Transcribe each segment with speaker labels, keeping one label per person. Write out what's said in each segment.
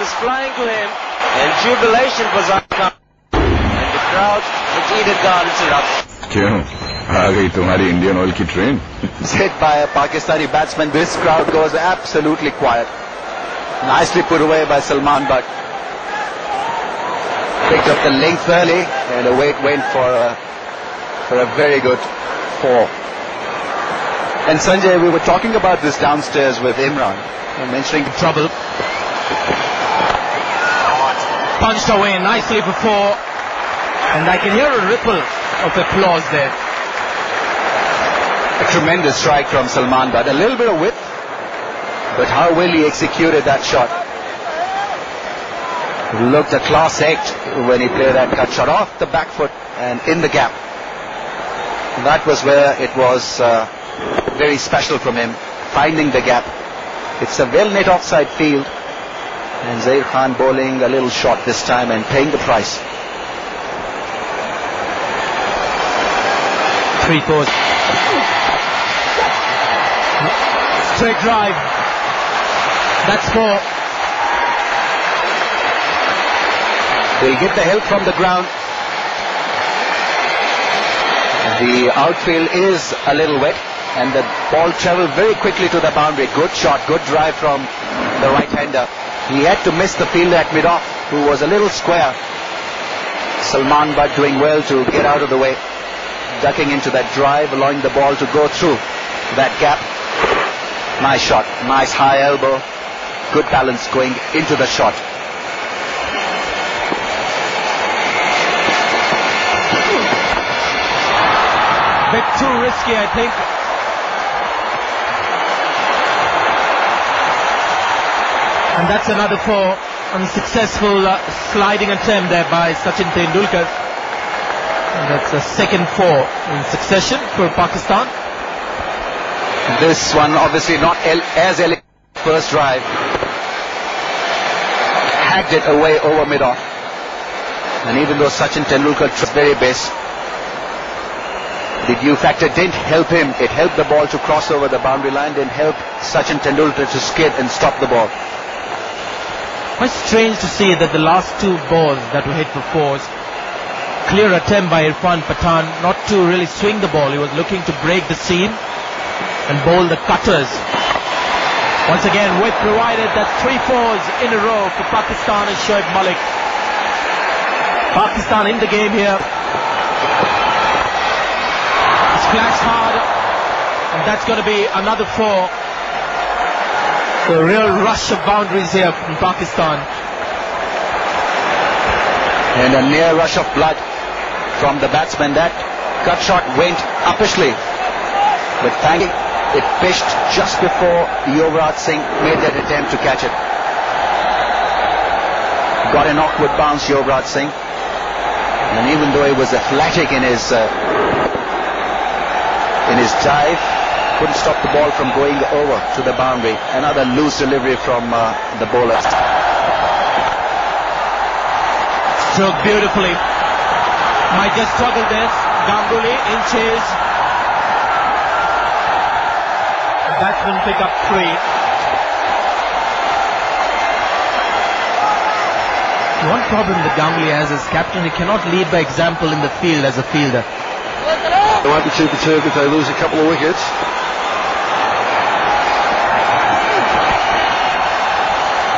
Speaker 1: was flying to him, and jubilation was uncommon. And the crowd repeated God's eruption.
Speaker 2: क्यों आ गई तुम्हारी Indian oil की train?
Speaker 3: Hit by a Pakistani batsman, this crowd goes absolutely quiet. Nicely put away by Salman Butt. Picked up the length early, and away it went for a very good 4. And Sanjay, we were talking about this downstairs with Imran, mentioning
Speaker 4: trouble. Punched away nicely for 4, and I can hear a ripple of applause there.
Speaker 3: A tremendous strike from Salman Butt. A little bit of width, but how well he executed that shot. Looked a class act when he played that cut shot off the back foot and in the gap. That was where it was very special from him, finding the gap. It's a well-net offside field, and Zair Khan bowling a little short this time and paying the price.
Speaker 4: 3 fours. Straight drive. That's 4.
Speaker 3: He'll get the help from the ground. The outfield is a little wet, and the ball travelled very quickly to the boundary. Good shot, good drive from the right-hander. He had to miss the fielder at mid-off, who was a little square. Salman Butt doing well to get out of the way, ducking into that drive, allowing the ball to go through that gap. Nice shot, nice high elbow, good balance going into the shot.
Speaker 4: Bit too risky, I think. And that's another 4. Unsuccessful sliding attempt there by Sachin Tendulkar. And that's a second 4 in succession for Pakistan.
Speaker 3: This one obviously not as elegant first drive. Hacked it away over mid-off. And even though Sachin Tendulkar was very best, the due factor didn't help him. It helped the ball to cross over the boundary line, didn't help Sachin Tendulkar to skid and stop the ball.
Speaker 4: Quite strange to see that the last 2 balls that were hit for 4s, clear attempt by Irfan Pathan not to really swing the ball. He was looking to break the seam and bowl the cutters. Once again, width provided. That's 3 4s in a row for Pakistan and Shoaib Malik. Pakistan in the game here. Splash hard, and that's going to be another 4. So a real rush of boundaries here from Pakistan.
Speaker 3: And a near rush of blood from the batsman. That cut shot went uppishly, but thankfully it pitched just before Yuvraj Singh made that attempt to catch it. Got an awkward bounce, Yuvraj Singh, and even though he was athletic in his dive, couldn't stop the ball from going over to the boundary. Another loose delivery from the bowler.
Speaker 4: Struck beautifully. Might just struggle this. Ganguly in chase. Batsman pick up 3. One problem that Ganguly has as captain, he cannot lead by example in the field as a fielder.
Speaker 5: They might be too perturbed if they lose a couple of wickets.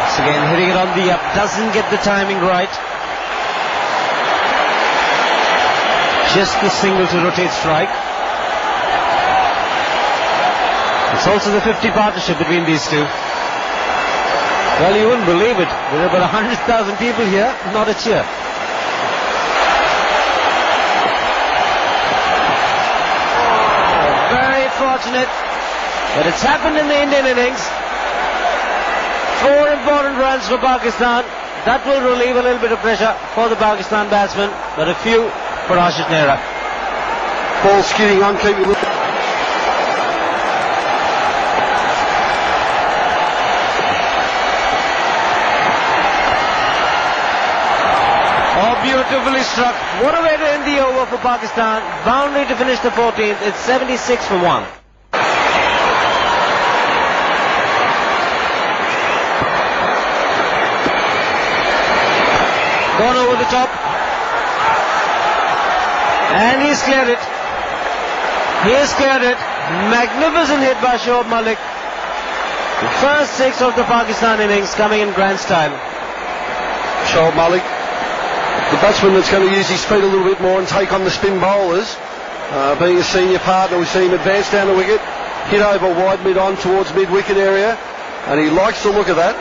Speaker 1: Once again, hitting it on the up, doesn't get the timing right. Just the single to rotate strike. It's also the 50 partnership between these two. Well, you wouldn't believe it. There are about 100,000 people here, not a cheer. Fortunate, but it's happened in the Indian innings. 4 important runs for Pakistan. That will relieve a little bit of pressure for the Pakistan batsmen, but a few for Rashid Nehra.
Speaker 5: Ball skidding on, keeping with.
Speaker 1: Oh, beautifully struck. What a way to end the over for Pakistan. Boundary to finish the 14th. It's 76 for 1. Gone over the top. And he's cleared it. He has cleared it. Magnificent hit by Shoaib Malik. The first 6 of the Pakistan innings coming in grand style.
Speaker 5: Shoaib Malik, the batsman that's going to use his feet a little bit more and take on the spin bowlers. Being a senior partner, we see him advance down the wicket, hit over wide mid-on towards mid-wicket area, and he likes the look of that.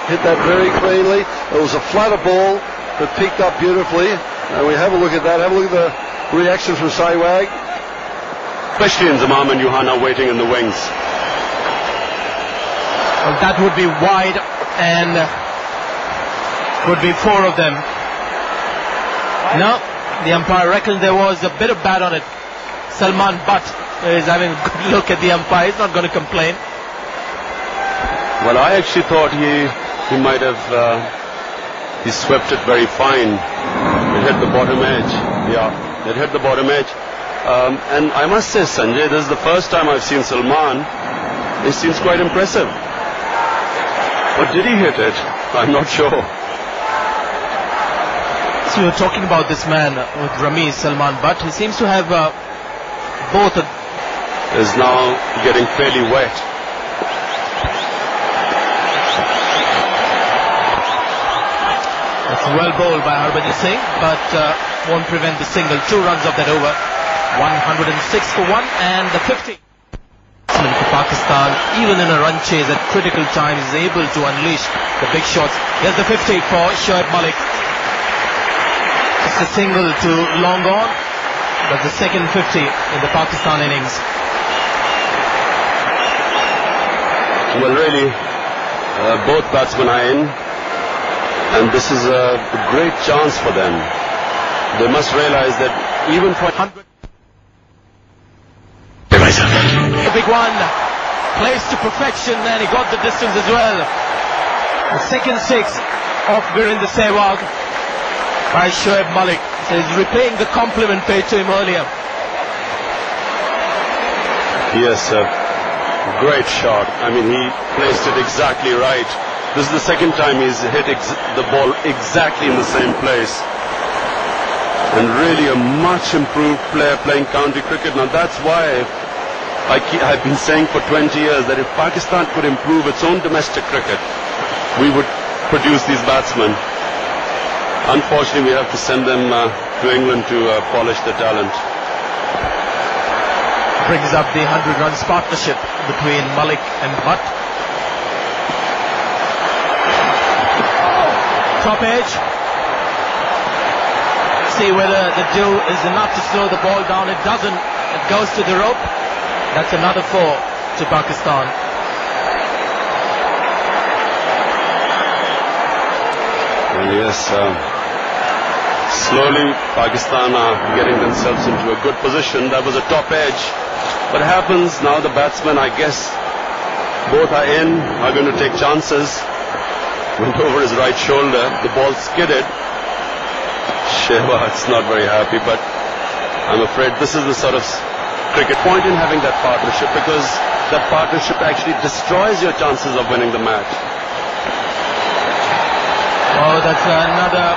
Speaker 5: Hit that very cleanly. It was a flatter ball that picked up beautifully. And we have a look at that. Have a look at the reaction from Sehwag.
Speaker 6: Especially in Zamam and Yuhana waiting in the wings.
Speaker 4: Well, that would be wide and would be 4 of them. No, the umpire reckoned there was a bit of bat on it. Salman Butt is having a good look at the umpire. He's not going to complain.
Speaker 6: Well, I actually thought he might have he swept it very fine. It hit the bottom edge. Yeah, it hit the bottom edge. And I must say, Sanjay, this is the first time I've seen Salman. He seems quite impressive. But did he hit it? I'm not sure.
Speaker 4: So we were talking about this man with Ramiz, Salman Butt. He seems to have both.
Speaker 6: Is now getting fairly wet.
Speaker 4: That's well bowled by Harbhajan Singh, but won't prevent the single. 2 runs of that over. 106 for 1 and the 50. For Pakistan, even in a run chase at critical times, is able to unleash the big shots. Here's the 50 for Shoaib Malik. It's a single to long on. That's the second 50 in the Pakistan innings.
Speaker 6: Well, really, both batsmen are in, and this is a great chance for them. They must realize that even for 100.
Speaker 4: A big one, placed to perfection, and he got the distance as well. The second 6 of Virendra Sehwag by Shoaib Malik. So he's repaying the compliment paid to him earlier.
Speaker 6: Yes, great shot. I mean, he placed it exactly right. This is the second time he's hit the ball exactly in the same place. And really a much improved player playing county cricket. Now that's why I've been saying for 20 years that if Pakistan could improve its own domestic cricket, we would produce these batsmen. Unfortunately, we have to send them to England to polish their talent.
Speaker 4: Brings up the 100 runs partnership between Malik and Butt. Top edge. See whether the dew is enough to slow the ball down. It doesn't. It goes to the rope. That's another 4 to Pakistan.
Speaker 6: Well, yes, slowly Pakistan are getting themselves into a good position. That was a top edge. What happens now, the batsmen, I guess, both are in, are going to take chances. Went over his right shoulder. The ball skidded. Sehwag's not very happy, but I'm afraid this is the sort of cricket point in having that partnership, because that partnership actually destroys your chances of winning the match.
Speaker 4: Oh, that's another